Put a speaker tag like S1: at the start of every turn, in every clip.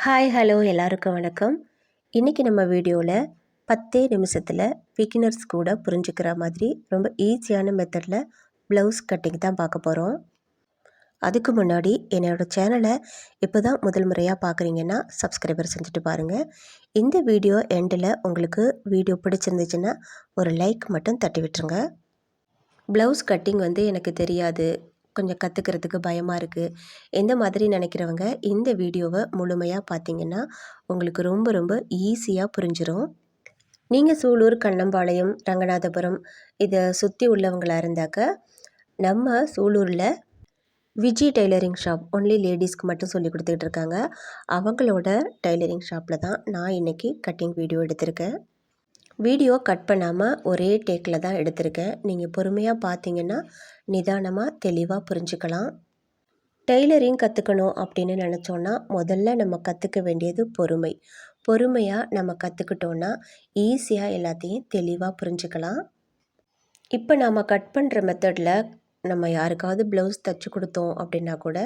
S1: Hi hello எல்லாருக்கும் வணக்கம். இன்றைக்கி நம்ம வீடியோவில் 10 நிமிஷத்தில் பிகினர்ஸ் கூட புரிஞ்சுக்கிற மாதிரி ரொம்ப ஈஸியான மெத்தடில் ப்ளவுஸ் கட்டிங் தான் பார்க்க போகிறோம். அதுக்கு முன்னாடி என்னோடய சேனலை இப்போ தான் முதல் முறையாக பார்க்குறீங்கன்னா சப்ஸ்கிரைபர் செஞ்சுட்டு பாருங்கள். இந்த வீடியோ எண்டில் உங்களுக்கு வீடியோ பிடிச்சிருந்துச்சுன்னா ஒரு லைக் மட்டும் தட்டி விட்டுருங்க. ப்ளவுஸ் கட்டிங் எனக்கு தெரியாது, கொஞ்சம் கற்றுக்கிறதுக்கு பயமாக இருக்குது, எந்த மாதிரி நினைக்கிறவங்க இந்த வீடியோவை முழுமையாக பார்த்தீங்கன்னா உங்களுக்கு ரொம்ப ரொம்ப ஈஸியாக புரிஞ்சிடும். நீங்கள் சூலூர், கண்ணம்பாளையம், ரங்கநாதபுரம் இதை சுற்றி உள்ளவங்களாக இருந்தாக்க நம்ம சூலூரில் விஜி டெய்லரிங் ஷாப் ஒன்லி லேடிஸ்க்கு மட்டும் சொல்லி கொடுத்துக்கிட்டு இருக்காங்க. அவங்களோட டெய்லரிங் ஷாப்பில் தான் நான் இன்றைக்கி கட்டிங் வீடியோ எடுத்திருக்கேன். வீடியோ கட் பண்ணாமல் ஒரே டேக்கில் தான் எடுத்திருக்கேன். நீங்கள் பொறுமையாக பார்த்தீங்கன்னா நிதானமாக தெளிவாக புரிஞ்சுக்கலாம். டெய்லரிங் கற்றுக்கணும் அப்படின்னு நினச்சோன்னா முதல்ல நம்ம கற்றுக்க வேண்டியது பொறுமை. பொறுமையாக நம்ம கற்றுக்கிட்டோன்னா ஈஸியாக எல்லாத்தையும் தெளிவாக புரிஞ்சுக்கலாம். இப்போ நாம் கட் பண்ணுற மெத்தடில் நம்ம யாருக்காவது ப்ளவுஸ் தைச்சி கொடுத்தோம் அப்படின்னா கூட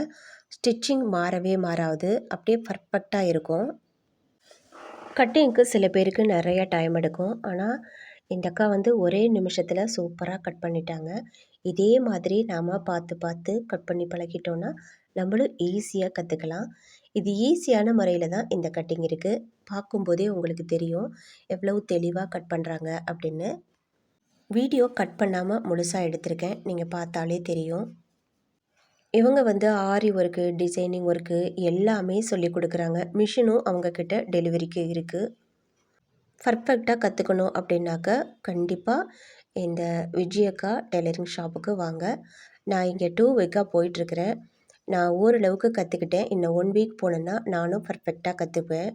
S1: ஸ்டிச்சிங் மாறவே மாறாது, அப்படியே பர்ஃபெக்டாக இருக்கும். கட்டிங்க்கு சில பேருக்கு நிறைய டைம் எடுக்கும், ஆனால் இந்த அக்கா ஒரே நிமிஷத்தில் சூப்பராக கட் பண்ணிட்டாங்க. இதே மாதிரி நாம் பார்த்து பார்த்து கட் பண்ணி பழகிட்டோன்னா நம்மளும் ஈஸியாக கற்றுக்கலாம். இது ஈஸியான முறையில் தான் இந்த கட்டிங் இருக்குது. பார்க்கும்போதே உங்களுக்கு தெரியும் எவ்வளவு தெளிவாக கட் பண்ணுறாங்க அப்படின்னு. வீடியோ கட் பண்ணாமல் முழுசாக எடுத்திருக்கேன், நீங்கள் பார்த்தாலே தெரியும். இவங்க ஆரி ஒர்க்கு, டிசைனிங் ஒர்க்கு எல்லாமே சொல்லி கொடுக்குறாங்க. மிஷினும் அவங்கக்கிட்ட டெலிவரிக்கு இருக்குது. பர்ஃபெக்டாக கற்றுக்கணும் அப்படின்னாக்க கண்டிப்பாக இந்த விஜயக்கா டெய்லரிங் ஷாப்புக்கு வாங்க. நான் இங்கே 2 வீக்காக போயிட்டுருக்கிறேன். நான் ஓரளவுக்கு கற்றுக்கிட்டேன். இன்னும் 1 வீக் போனேன்னா நானும் பர்ஃபெக்டாக கற்றுப்பேன்.